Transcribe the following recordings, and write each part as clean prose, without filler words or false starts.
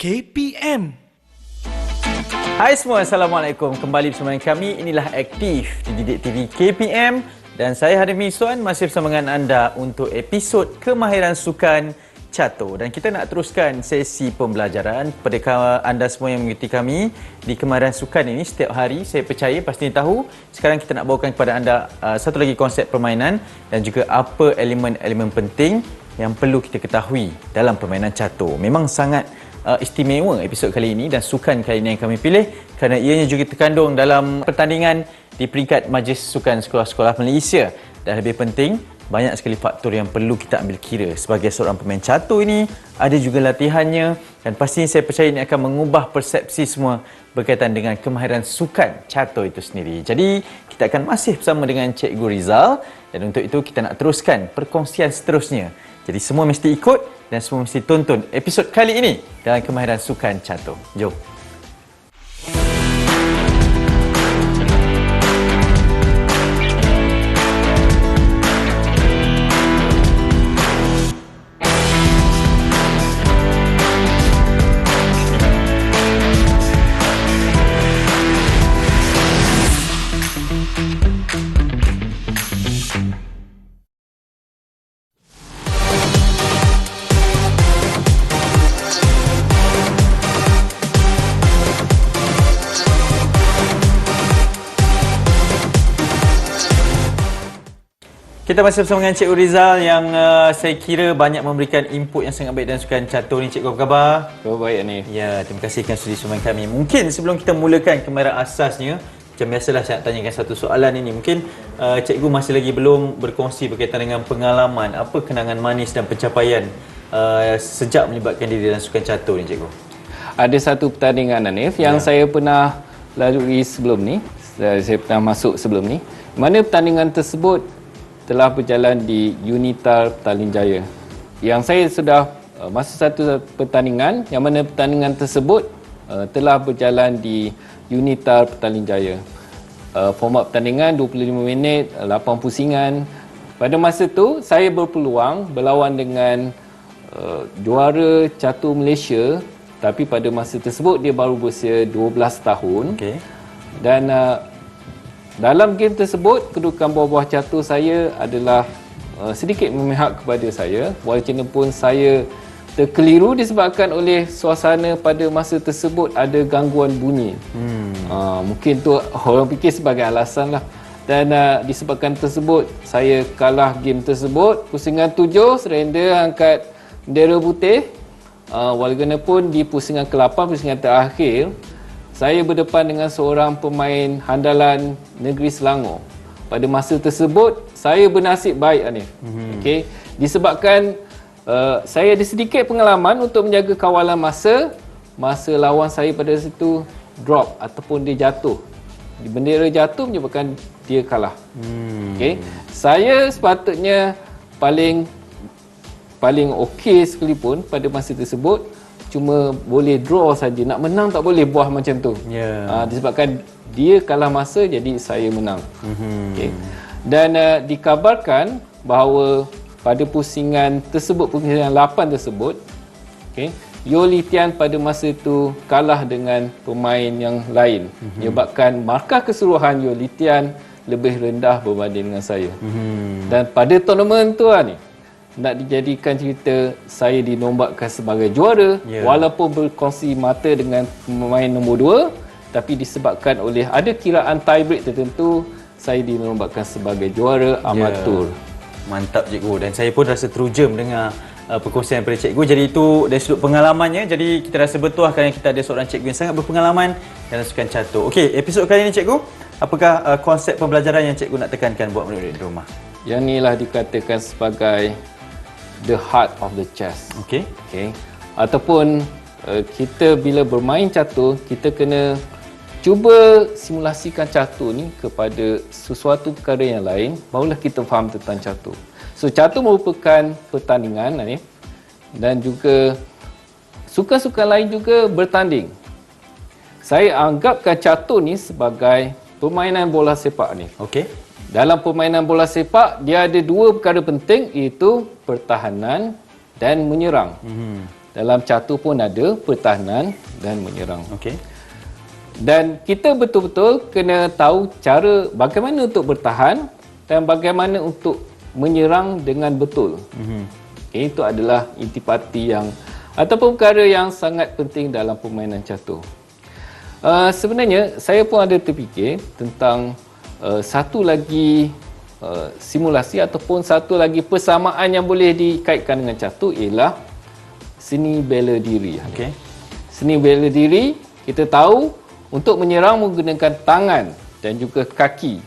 KPM. Hai semua, Assalamualaikum. Kembali bersama dengan kami. Inilah Aktif di Didik TV KPM. Dan saya Hadim Miswan masih bersama dengan anda untuk episod Kemahiran Sukan Catur. Dan kita nak teruskan sesi pembelajaran kepada anda semua yang mengikuti kami di Kemahiran Sukan ini setiap hari. Saya percaya pastinya tahu. Sekarang kita nak bawakan kepada anda satu lagi konsep permainan dan juga apa elemen-elemen penting yang perlu kita ketahui dalam permainan catur. Memang sangat istimewa episod kali ini dan sukan kali ini yang kami pilih kerana ianya juga terkandung dalam pertandingan di peringkat Majlis Sukan Sekolah-Sekolah Malaysia. Dan lebih penting, banyak sekali faktor yang perlu kita ambil kira sebagai seorang pemain catur ini. Ada juga latihannya dan pastinya saya percaya ini akan mengubah persepsi semua berkaitan dengan kemahiran sukan catur itu sendiri. Jadi kita akan masih bersama dengan Cikgu Rizal dan untuk itu kita nak teruskan perkongsian seterusnya. Jadi semua mesti ikut dan semua mesti tonton episod kali ini dalam Kemahiran Sukan Catur. Jom. Kita masih bersama dengan Cikgu Rizal yang saya kira banyak memberikan input yang sangat baik dalam sukan catur ni. Cikgu, apa khabar? Oh, baik ni. Ya, terima kasih kerana sudi bersama kami. Mungkin sebelum kita mulakan kemahiran asasnya, macam biasalah saya nak tanyakan satu soalan ini. Mungkin Cikgu masih lagi belum berkongsi berkaitan dengan pengalaman, apa kenangan manis dan pencapaian sejak melibatkan diri dalam sukan catur ni, Cikgu? Ada satu pertandingan, Hanif, yang saya pernah lalui sebelum ni. Saya pernah masuk sebelum ni. Mana pertandingan tersebut telah berjalan di Unitar Petaling Jaya. Yang saya sudah masuk satu pertandingan yang mana pertandingan tersebut telah berjalan di Unitar Petaling Jaya. Format pertandingan 25 minit, 8 pusingan. Pada masa tu saya berpeluang berlawan dengan juara catur Malaysia, tapi pada masa tersebut dia baru berusia 12 tahun. Okey. Dan dalam game tersebut, kedudukan bawah catur saya adalah sedikit memihak kepada saya. Walaupun saya terkeliru disebabkan oleh suasana pada masa tersebut ada gangguan bunyi. Mungkin tu orang fikir sebagai alasan lah. Dan disebabkan tersebut, saya kalah game tersebut. Pusingan 7, surrender angkat bendera putih. Walaupun di pusingan ke-8, pusingan terakhir, saya berdepan dengan seorang pemain handalan negeri Selangor. Pada masa tersebut, saya bernasib baik, Hanif. Okay. Disebabkan saya ada sedikit pengalaman untuk menjaga kawalan masa lawan saya pada situ drop ataupun dia jatuh. Bendera jatuh menyebabkan dia kalah. Okay. Saya sepatutnya paling okey sekalipun pada masa tersebut. Cuma boleh draw saja, nak menang tak boleh buah macam tu. Disebabkan dia kalah masa, jadi saya menang. Okay. Dan dikabarkan bahawa pada pusingan tersebut, pusingan 8 tersebut, okay, Yoli Tian pada masa itu kalah dengan pemain yang lain. Menyebabkan markah keseluruhan Yoli Tian lebih rendah berbanding dengan saya. Dan pada tournament tu ni, nak dijadikan cerita, saya dinobatkan sebagai juara walaupun berkongsi mata dengan pemain nombor 2, tapi disebabkan oleh ada kiraan tie break tertentu, saya dinobatkan sebagai juara amatur. Mantap, Cikgu, dan saya pun rasa teruja mendengar perkongsian daripada Cikgu. Jadi itu dari sudut pengalamannya, jadi kita rasa betul kerana kita ada seorang Cikgu yang sangat berpengalaman dalam sukan catur. Okey, episod kali ini, Cikgu, apakah konsep pembelajaran yang Cikgu nak tekankan buat murid-murid di rumah? Yang inilah dikatakan sebagai the heart of the chess. Okey. Okay. Ataupun kita bila bermain catur, kita kena cuba simulasikan catur ni kepada sesuatu perkara yang lain, barulah kita faham tentang catur. So catur merupakan pertandingan ni, dan juga sukan-sukan lain juga bertanding. Saya anggapkan catur ni sebagai permainan bola sepak ni. Okey. Dalam permainan bola sepak, dia ada dua perkara penting, iaitu pertahanan dan menyerang. dalam catur pun ada pertahanan dan menyerang. Okey. Dan kita betul-betul kena tahu cara bagaimana untuk bertahan dan bagaimana untuk menyerang dengan betul. Okay, itu adalah intipati yang ataupun perkara yang sangat penting dalam permainan catur. Sebenarnya saya pun ada terfikir tentang satu lagi simulasi ataupun satu lagi persamaan yang boleh dikaitkan dengan catur ialah seni bela diri. Okey. Seni bela diri, kita tahu untuk menyerang menggunakan tangan dan juga kaki.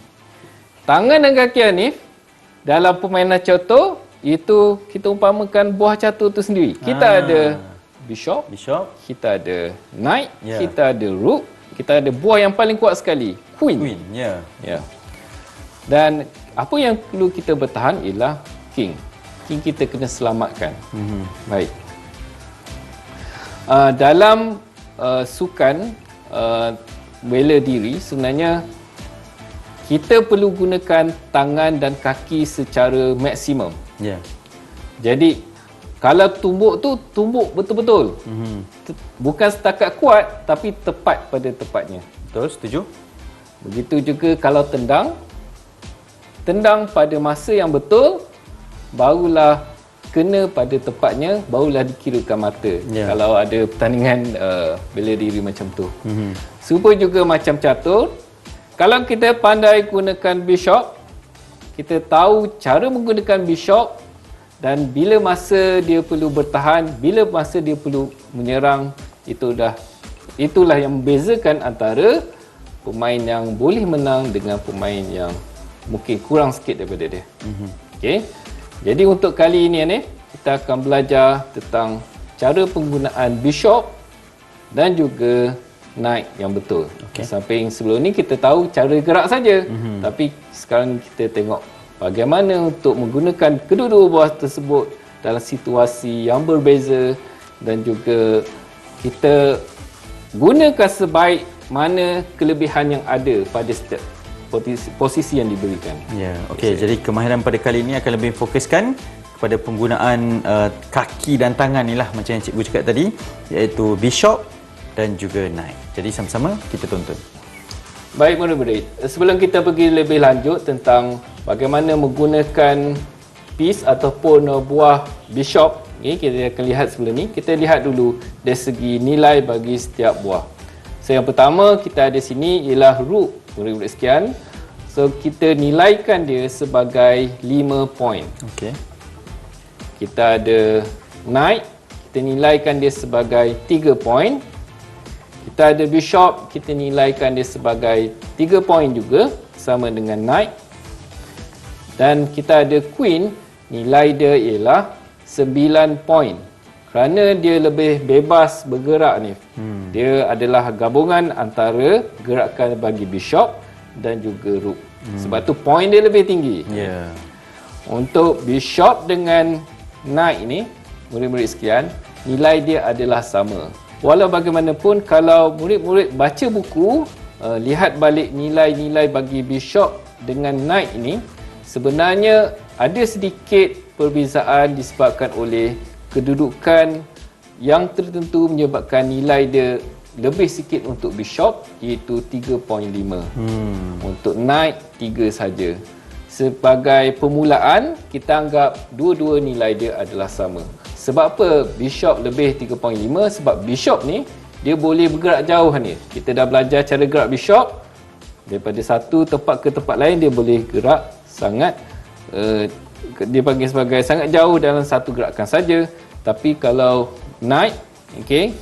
Tangan dan kaki Hanif dalam permainan catur itu kita umpamakan buah catur tu sendiri. Kita ada bishop, kita ada knight, kita ada rook, kita ada buah yang paling kuat sekali, queen. Ya. Dan apa yang perlu kita bertahan ialah king. King kita kena selamatkan. Baik. Dalam sukan bela diri sebenarnya kita perlu gunakan tangan dan kaki secara maksimum. Ya. Jadi kalau tumbuk tu tumbuk betul-betul. Bukan setakat kuat tapi tepat pada tempatnya. Betul, setuju. Begitu juga kalau tendang pada masa yang betul, barulah kena pada tempatnya, barulah dikirakan mata. Kalau ada pertandingan bela diri macam tu. Supaya juga macam catur, kalau kita pandai gunakan bishop, kita tahu cara menggunakan bishop dan bila masa dia perlu bertahan, bila masa dia perlu menyerang, itulah yang membezakan antara pemain yang boleh menang dengan pemain yang mungkin kurang sikit daripada dia. Okey. Jadi untuk kali ini kita akan belajar tentang cara penggunaan bishop dan juga knight yang betul. Samping sebelum ni kita tahu cara gerak saja. Tapi sekarang kita tengok bagaimana untuk menggunakan kedua-dua buah tersebut dalam situasi yang berbeza dan juga kita gunakan sebaik mana kelebihan yang ada pada setiap posisi yang diberikan. Ya, okey. Jadi kemahiran pada kali ini akan lebih fokuskan kepada penggunaan kaki dan tangan ni lah macam yang cikgu cakap tadi, iaitu bishop dan juga knight. Jadi sama-sama kita tonton. Baik murid-murid, sebelum kita pergi lebih lanjut tentang bagaimana menggunakan piece ataupun buah bishop, kita akan lihat sebelum ni, kita lihat dulu dari segi nilai bagi setiap buah. So yang pertama kita ada sini ialah rook, murid-murid sekian. So kita nilaikan dia sebagai 5 poin. Okey. Kita ada knight, kita nilaikan dia sebagai 3 poin. Kita ada bishop, kita nilaikan dia sebagai 3 poin juga, sama dengan knight. Dan kita ada queen, nilai dia ialah 9 poin. Kerana dia lebih bebas bergerak ni. Dia adalah gabungan antara gerakan bagi bishop dan juga rook. Sebab tu poin dia lebih tinggi. Untuk bishop dengan knight ni, murid-murid sekian, nilai dia adalah sama. Walau bagaimanapun, kalau murid-murid baca buku, lihat balik nilai-nilai bagi bishop dengan knight ini, sebenarnya ada sedikit perbezaan disebabkan oleh kedudukan yang tertentu menyebabkan nilai dia lebih sikit untuk bishop, iaitu 3.5. Untuk knight 3 saja. Sebagai permulaan, kita anggap dua-dua nilai dia adalah sama. Sebab apa bishop lebih 3.5? Sebab bishop ni dia boleh bergerak jauh ni. Kita dah belajar cara gerak bishop. Daripada satu tempat ke tempat lain dia boleh gerak sangat dia panggil sebagai sangat jauh dalam satu gerakan saja. Tapi kalau knight,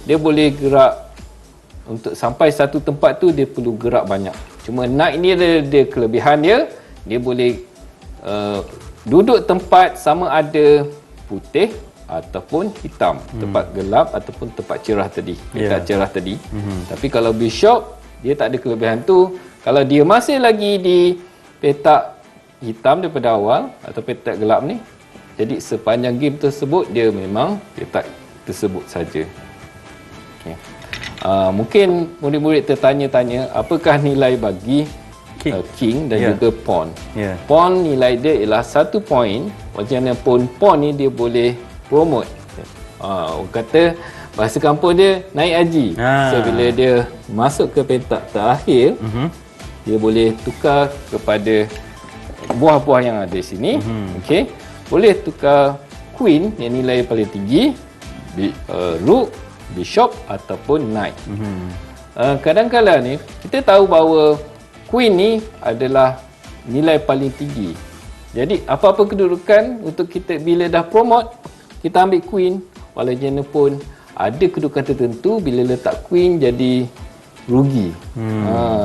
dia boleh gerak untuk sampai satu tempat tu dia perlu gerak banyak. Cuma knight ni dia kelebihan dia boleh duduk tempat sama ada putih ataupun hitam, tempat gelap ataupun tempat cerah tadi, dekat cerah tadi. Tapi kalau bishop dia tak ada kelebihan tu. Kalau dia masih lagi di petak hitam daripada awal atau petak gelap ni, jadi sepanjang game tersebut dia memang petak tersebut saja. Mungkin murid-murid tertanya-tanya apakah nilai bagi king dan juga pawn. Pawn nilai dia ialah 1 poin. Macam mana pun pawn ni dia boleh promote. Orang kata bahasa kampung dia naik haji. So bila dia masuk ke petak terakhir, dia boleh tukar kepada buah-buah yang ada di sini. Okey. Boleh tukar queen yang nilai paling tinggi, rook, bishop ataupun knight. Kadang-kadang ni kita tahu bahawa queen ni adalah nilai paling tinggi. Jadi apa-apa kedudukan untuk kita bila dah promote, kita ambil queen, walaupun ada kedudukan tertentu bila letak queen jadi rugi.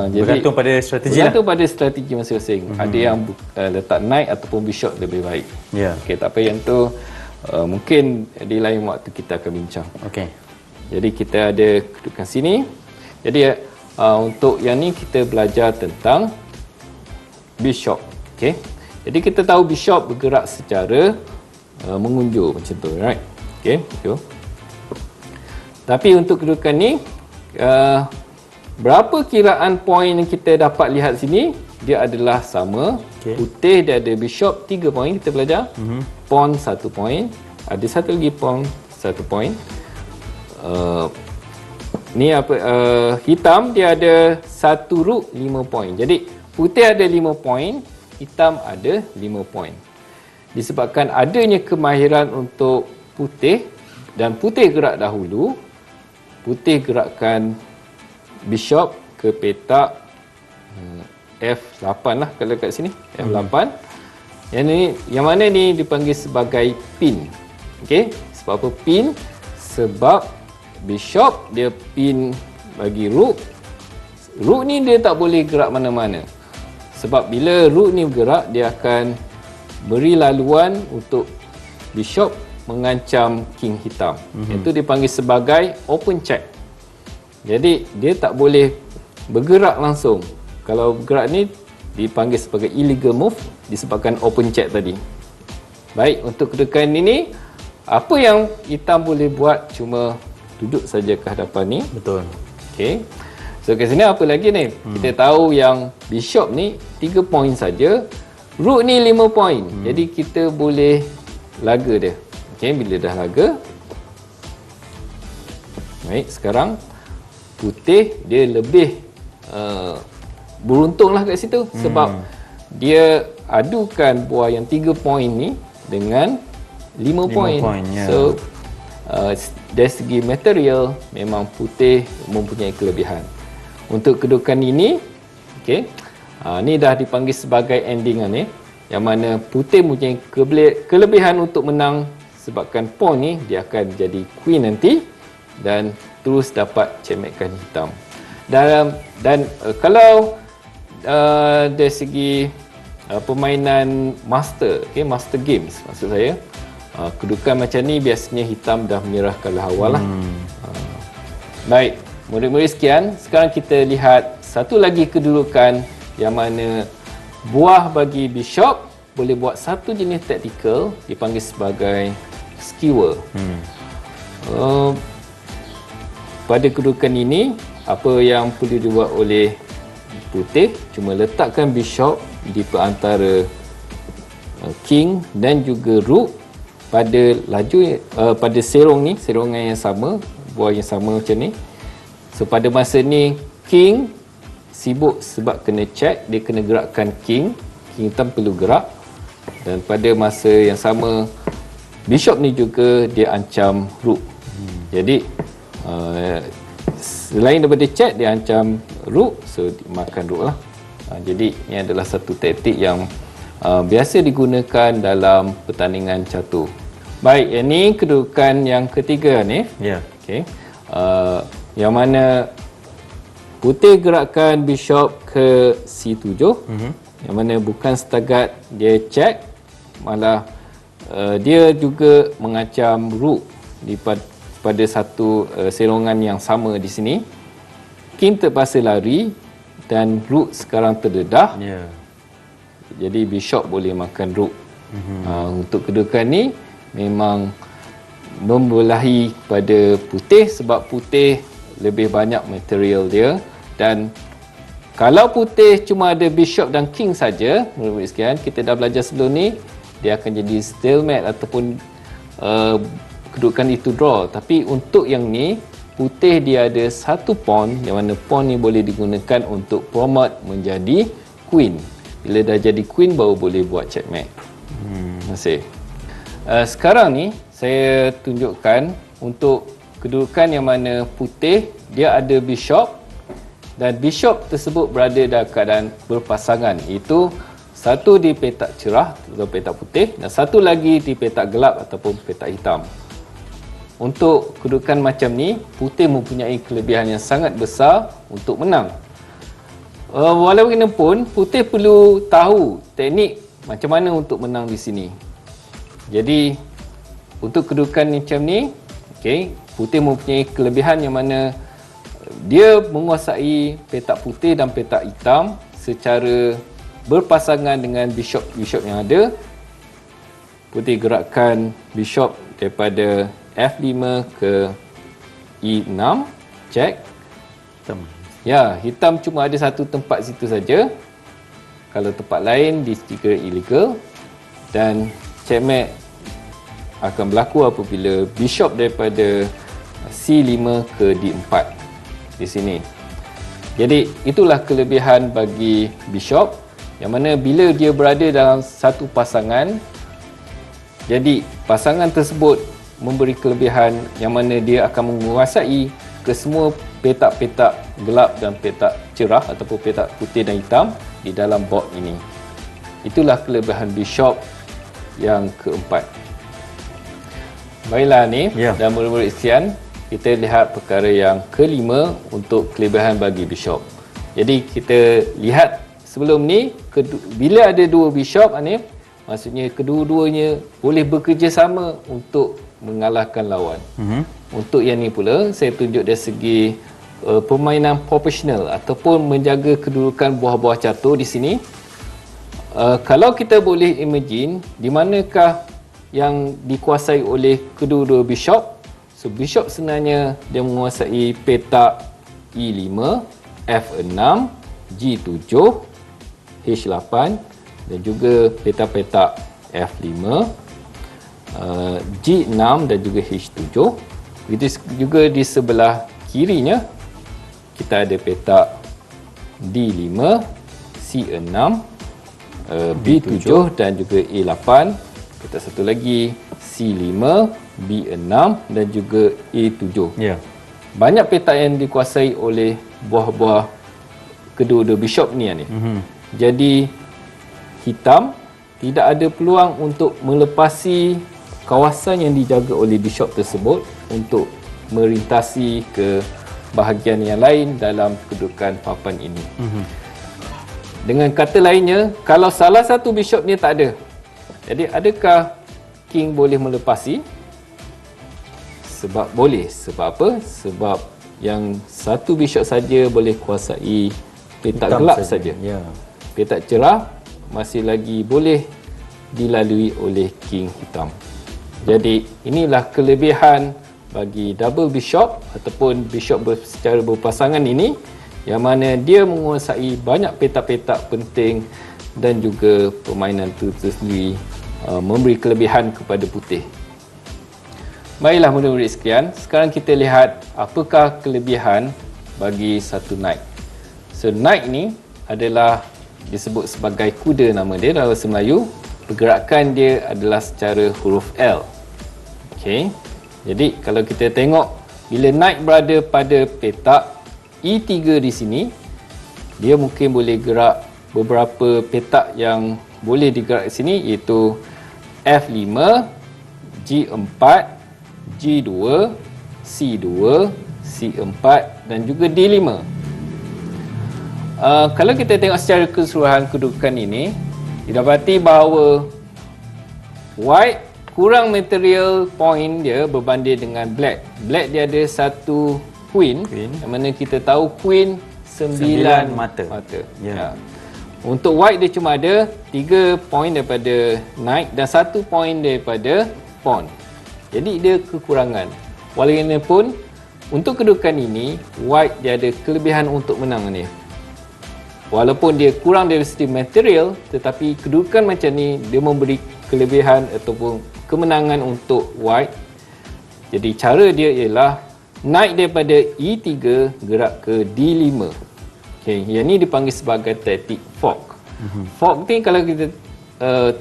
Jadi bergantung pada strategi bergantung pada strategi masing-masing. Ada yang letak knight ataupun bishop lebih baik. Okey, tak apa, yang tu mungkin di lain waktu kita akan bincang. Okey. Jadi kita ada kedudukan sini. Jadi untuk yang ni kita belajar tentang bishop. Okey. Jadi kita tahu bishop bergerak secara mengunjur macam tu, right? Okey, betul. Tapi untuk kedudukan ni berapa kiraan poin yang kita dapat lihat sini? Dia adalah sama. Putih dia ada bishop 3 poin kita belajar. Pawn 1 poin. Ada satu lagi pawn 1 poin. Ni apa, hitam dia ada 1 rook 5 poin. Jadi putih ada 5 poin, hitam ada 5 poin. Disebabkan adanya kemahiran untuk putih dan putih gerak dahulu, putih gerakkan bishop ke petak F8 lah kalau kat sini, F8. Yang mana ni dipanggil sebagai pin. Okey, sebab apa pin? Sebab bishop dia pin bagi rook. Rook ni dia tak boleh gerak mana-mana. Sebab bila rook ni bergerak, dia akan beri laluan untuk bishop mengancam king hitam. Itu dipanggil sebagai open check. Jadi dia tak boleh bergerak langsung. Kalau bergerak ni dipanggil sebagai illegal move disebabkan open check tadi. Baik, untuk kedudukan ini, apa yang hitam boleh buat cuma duduk saja ke hadapan ni. Betul. Okey. So kat sini apa lagi ni? Kita tahu yang bishop ni 3 poin saja. Rook ni 5 poin. Jadi kita boleh laga dia. Okey, bila dah laga. Baik, sekarang putih dia lebih beruntunglah kat situ sebab dia adukan buah yang 3 poin ni dengan 5 poin. So dari segi material memang putih mempunyai kelebihan. Untuk kedudukan ini, okey, ni dah dipanggil sebagai ending ni, yang mana putih mempunyai kelebihan untuk menang sebabkan pawn ni dia akan jadi queen nanti dan terus dapat cemetkan hitam. Dan kalau dari segi permainan master, okey, master games maksud saya, kedudukan macam ni biasanya hitam dah menyerah kalah awal lah. Baik, murid-murid sekian. Sekarang kita lihat satu lagi kedudukan yang mana buah bagi bishop boleh buat satu jenis taktikal dipanggil sebagai skewer. Pada kedudukan ini, apa yang perlu dibuat oleh putih cuma letakkan bishop di perantara king dan juga rook pada laju pada serongan yang sama, buah yang sama macam ni. So pada masa ni king sibuk sebab kena check, dia kena gerakkan king hitam perlu gerak, dan pada masa yang sama bishop ni juga dia ancam rook. Jadi selain daripada check, dia ancam rook, so makan rook lah. Jadi ini adalah satu taktik yang biasa digunakan dalam pertandingan catur. Baik, yang ni kedudukan yang ketiga ni. Okey. Yang mana putih gerakkan bishop ke C7. Yang mana bukan setakat dia check, malah dia juga mengancam rook pada satu serongan yang sama di sini. King terpaksa lari dan rook sekarang terdedah. Jadi bishop boleh makan rook. Untuk kedudukan ni memang membelahi pada putih sebab putih lebih banyak material dia, dan kalau putih cuma ada bishop dan king saja, murid-murid sekalian, kita dah belajar sebelum ni, dia akan jadi stalemate ataupun kedudukan itu draw. Tapi untuk yang ni, putih dia ada satu pawn, yang mana pawn ni boleh digunakan untuk promote menjadi queen. Bila dah jadi queen baru boleh buat checkmate. Terima kasih. Sekarang ni saya tunjukkan untuk kedudukan yang mana putih dia ada bishop dan bishop tersebut berada dalam keadaan berpasangan. Itu satu di petak cerah atau petak putih dan satu lagi di petak gelap ataupun petak hitam. Untuk kedudukan macam ni, putih mempunyai kelebihan yang sangat besar untuk menang. Walaupun putih perlu tahu teknik macam mana untuk menang di sini. Jadi untuk kedudukan macam ni, okey, putih mempunyai kelebihan yang mana dia menguasai petak putih dan petak hitam secara berpasangan dengan bishop yang ada. Putih gerakkan bishop daripada F5 ke E6, check. Hitam. Ya, hitam cuma ada satu tempat situ saja. Kalau tempat lain dikira illegal. Dan checkmate akan berlaku apabila bishop daripada C5 ke D4 di sini. Jadi itulah kelebihan bagi bishop, yang mana bila dia berada dalam satu pasangan, jadi pasangan tersebut memberi kelebihan yang mana dia akan menguasai ke semua petak-petak gelap dan petak cerah ataupun petak putih dan hitam di dalam board ini. Itulah kelebihan bishop yang keempat. Baiklah ni, dan murid-murid sekalian, kita lihat perkara yang kelima untuk kelebihan bagi bishop. Jadi kita lihat sebelum ni, bila ada dua bishop ni, maksudnya kedua-duanya boleh bekerjasama untuk mengalahkan lawan. Untuk yang ni pula, saya tunjuk dari segi permainan profesional ataupun menjaga kedudukan buah-buah catur di sini. Kalau kita boleh imagine, di manakah yang dikuasai oleh kedua-dua bishop. So bishop sebenarnya dia menguasai petak E5, F6, G7, H8 dan juga petak-petak F5, G6 dan juga H7. Begitu juga di sebelah kirinya kita ada petak D5, C6, B7 dan juga E8. Petak satu lagi C5, B6 dan juga E7. Banyak petak yang dikuasai oleh buah-buah kedua-dua bishop ni. Jadi hitam tidak ada peluang untuk melepasi kawasan yang dijaga oleh bishop tersebut untuk merintasi ke bahagian yang lain dalam kedudukan papan ini. Dengan kata lainnya, kalau salah satu bishop ni tak ada, jadi adakah king boleh melepasi? Sebab boleh. Sebab apa? Sebab yang satu bishop saja boleh kuasai petak hitam gelap saja. Petak cerah masih lagi boleh dilalui oleh king hitam. Jadi inilah kelebihan bagi double bishop ataupun bishop secara berpasangan ini, yang mana dia menguasai banyak petak-petak penting dan juga permainan itu sendiri memberi kelebihan kepada putih. Baiklah murid-murid sekalian, sekarang kita lihat apakah kelebihan bagi satu knight. So knight ni adalah disebut sebagai kuda nama dia dalam bahasa Melayu. Pergerakan dia adalah secara huruf L. Okey. Jadi kalau kita tengok bila knight berada pada petak E3 di sini, dia mungkin boleh gerak beberapa petak yang boleh digerak di sini, iaitu F5, G4, G2, C2, C4 dan juga D5. Kalau kita tengok secara keseluruhan kedudukan ini, didapati bahawa white kurang material point dia berbanding dengan black. Black dia ada satu queen. Yang mana kita tahu queen 9 mata. Untuk white dia cuma ada 3 point daripada knight dan 1 point daripada pawn. Jadi dia kekurangan. Walaupun untuk kedudukan ini, white dia ada kelebihan untuk menang ni. Walaupun dia kurang dari segi material, tetapi kedudukan macam ni dia memberi kelebihan ataupun kemenangan untuk white. Jadi cara dia ialah naik daripada E3 gerak ke D5. Okey, yang ni dipanggil sebagai taktik fork. Fork ni kalau kita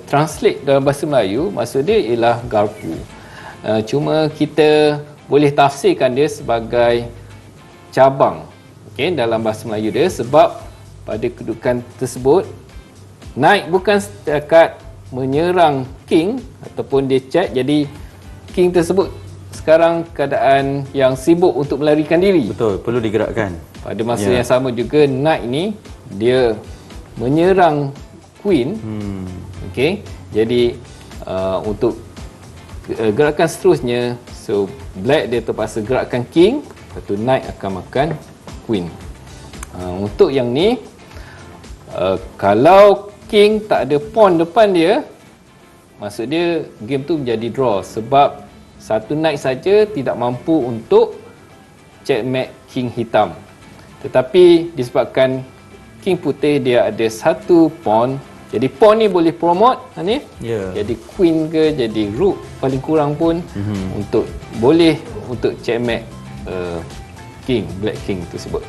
translate dalam bahasa Melayu, maksud dia ialah garpu. Cuma kita boleh tafsirkan dia sebagai cabang. Okey, dalam bahasa Melayu dia, sebab pada kedudukan tersebut naik bukan setakat menyerang king ataupun dia check, jadi king tersebut sekarang keadaan yang sibuk untuk melarikan diri. Betul, perlu digerakkan. Pada masa yang sama juga knight ni dia menyerang queen. Okey. Jadi untuk gerakan seterusnya, so black dia terpaksa gerakkan king, lepas tu knight akan makan queen. Untuk yang ni kalau king tak ada pawn depan dia, maksud dia game tu menjadi draw, sebab satu knight saja tidak mampu untuk checkmate king hitam. Tetapi disebabkan king putih dia ada satu pawn, jadi pawn ni boleh promote ni. Jadi queen ke jadi rook paling kurang pun untuk boleh untuk checkmate king, black king tersebut.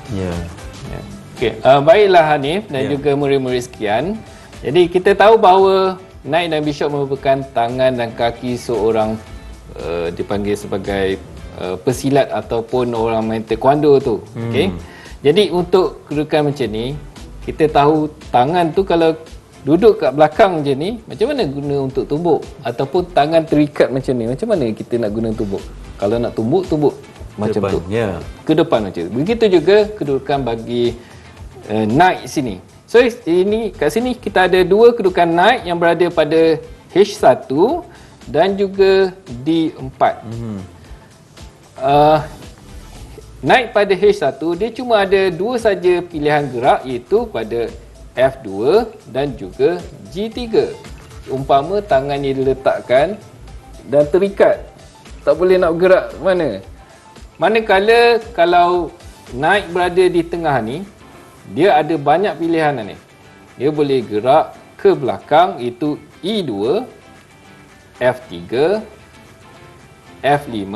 Okey, baiklah Hanif dan juga murid-murid sekian. Jadi kita tahu bahawa knight dan bishop merupakan tangan dan kaki seorang dipanggil sebagai pesilat ataupun orang main taekwondo tu. Okey. Jadi untuk kedudukan macam ni, kita tahu tangan tu kalau duduk kat belakang je ni, macam mana guna untuk tumbuk? Ataupun tangan terikat macam ni, macam mana kita nak guna tumbuk? Kalau nak tumbuk macam depan, tu. Ke depan macam tu. Begitu juga kedudukan bagi knight sini. So ini kat sini kita ada dua kedudukan knight yang berada pada H1 dan juga D4. Knight pada H1 dia cuma ada dua saja pilihan gerak, iaitu pada F2 dan juga G3. Umpama tangan ni diletakkan dan terikat, tak boleh nak bergerak mana. Manakala kalau knight berada di tengah ni, dia ada banyak pilihan ni. Dia boleh gerak ke belakang, iaitu E2, F3, F5,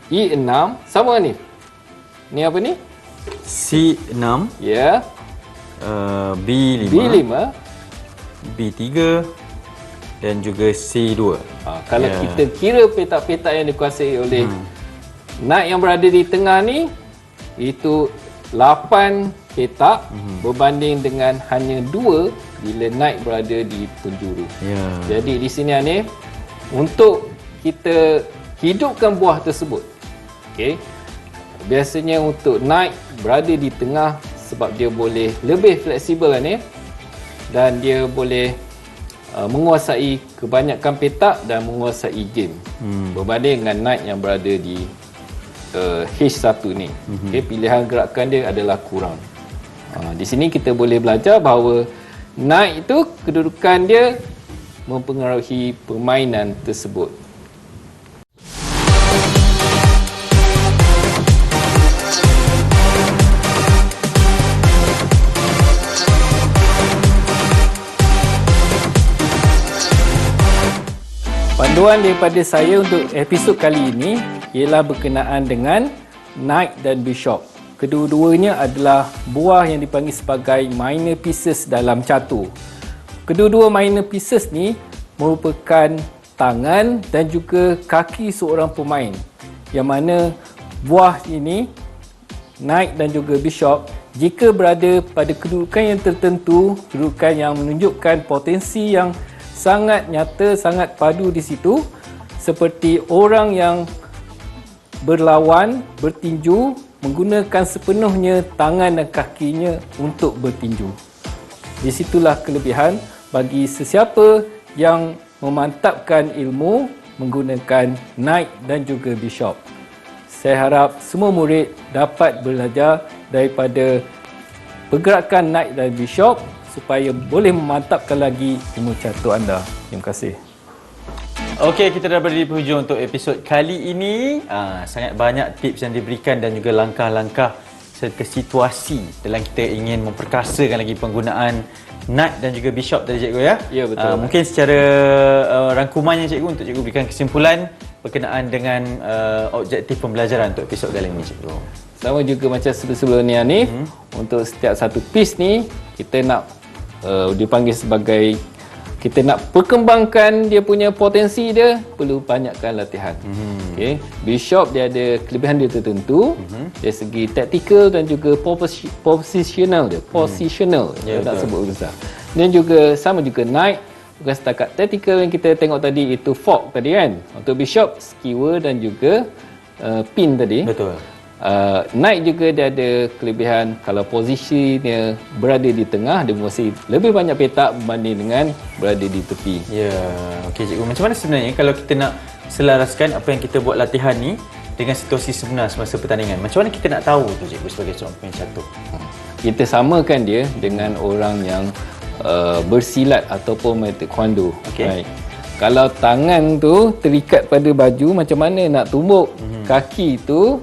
E6, sama ni. Ni apa ni? C6, Ya. B5, B5. B3 dan juga C2. Kalau kita kira petak-petak yang dikuasai oleh knight yang berada di tengah ni, itu 8 petak berbanding dengan hanya 2 bila knight berada di penjuru. Jadi di sini Hanif, untuk kita hidupkan buah tersebut, okey, biasanya untuk knight berada di tengah sebab dia boleh lebih fleksibel Hanif, dan dia boleh menguasai kebanyakan petak dan menguasai game berbanding dengan knight yang berada di H1 ni. Okay, pilihan gerakan dia adalah kurang. Di sini kita boleh belajar bahawa knight itu kedudukan dia mempengaruhi permainan tersebut. Panduan daripada saya untuk episod kali ini ialah berkenaan dengan knight dan bishop. Kedua-duanya adalah buah yang dipanggil sebagai minor pieces dalam catur. Kedua-dua minor pieces ni merupakan tangan dan juga kaki seorang pemain, yang mana buah ini, knight dan juga bishop, jika berada pada kedudukan yang tertentu, kedudukan yang menunjukkan potensi yang sangat nyata, sangat padu di situ, seperti orang yang berlawan, bertinju, menggunakan sepenuhnya tangan dan kakinya untuk bertinju. Di situlah kelebihan bagi sesiapa yang memantapkan ilmu menggunakan knight dan juga bishop. Saya harap semua murid dapat belajar daripada pergerakan knight dan bishop supaya boleh memantapkan lagi ilmu catur anda. Terima kasih. Okey, kita dah berada di penghujung untuk episod kali ini. Sangat banyak tips yang diberikan dan juga langkah-langkah serta situasi dalam kita ingin memperkasakan lagi penggunaan knight dan juga bishop tadi cikgu ya. Ya, betul. Mungkin secara rangkumannya cikgu, untuk cikgu berikan kesimpulan berkenaan dengan objektif pembelajaran untuk episod kali ini, cikgu? Sama juga macam sebelum ni Hanif, untuk setiap satu piece ni kita nak dipanggil sebagai, kita nak perkembangkan dia punya potensi dia, perlu banyakkan latihan. Okay. Bishop dia ada kelebihan dia tertentu dari segi taktikal dan juga positional dia. Ya, nak betul. sebut besar. Dan juga sama juga Knight, bukan setakat taktikal yang kita tengok tadi, itu fork tadi kan. Untuk Bishop, skewer dan juga pin tadi. Betul. Knight juga dia ada kelebihan, kalau posisinya berada di tengah, dia mesti lebih banyak petak berbanding dengan berada di tepi. Ya, okey cikgu. Macam mana sebenarnya kalau kita nak selaraskan apa yang kita buat latihan ni dengan situasi sebenar semasa pertandingan? Macam mana kita nak tahu tu, cikgu, sebagai seorang pemain catur? Kita samakan dia dengan orang yang bersilat ataupun main taekwondo. Okey. Right. Kalau tangan tu terikat pada baju, macam mana nak tumbuk? Kaki tu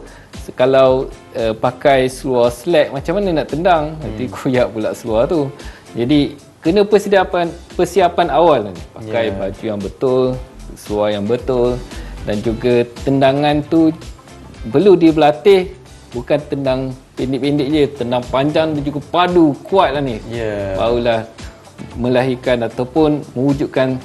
kalau pakai seluar slack, macam mana nak tendang? Nanti koyak pula seluar tu. Jadi kena persiapan awal ni. Pakai baju yang betul, seluar yang betul, dan juga tendangan tu perlu diberlatih, bukan tendang pendek-pendek je, tendang panjang dan juga padu, kuat lah ni. Barulah melahirkan ataupun mewujudkan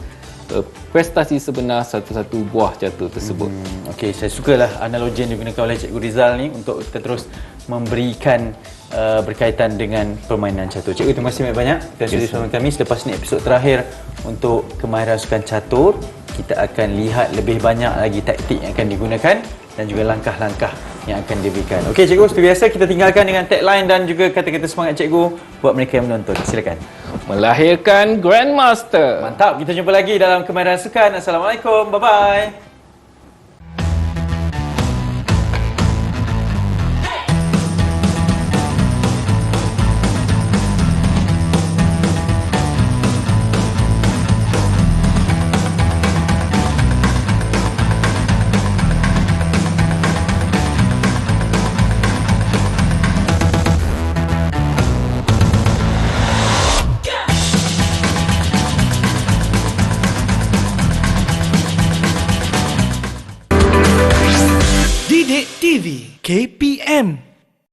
prestasi sebenar satu-satu buah catur tersebut. Okey, saya sukalah analogi yang digunakan oleh Cikgu Rizal ni untuk kita terus memberikan berkaitan dengan permainan catur. Cikgu, terima kasih banyak-banyak kerana sudi bersama kami. Selepas ni episod terakhir untuk kemahiran sukan catur, kita akan lihat lebih banyak lagi taktik yang akan digunakan dan juga langkah-langkah yang akan diberikan. Okey cikgu, seperti biasa kita tinggalkan dengan tagline dan juga kata-kata semangat cikgu buat mereka yang menonton. Silakan. Melahirkan Grandmaster. Mantap, kita jumpa lagi dalam Kemahiran Sukan. Assalamualaikum, bye-bye. Didik TV KPM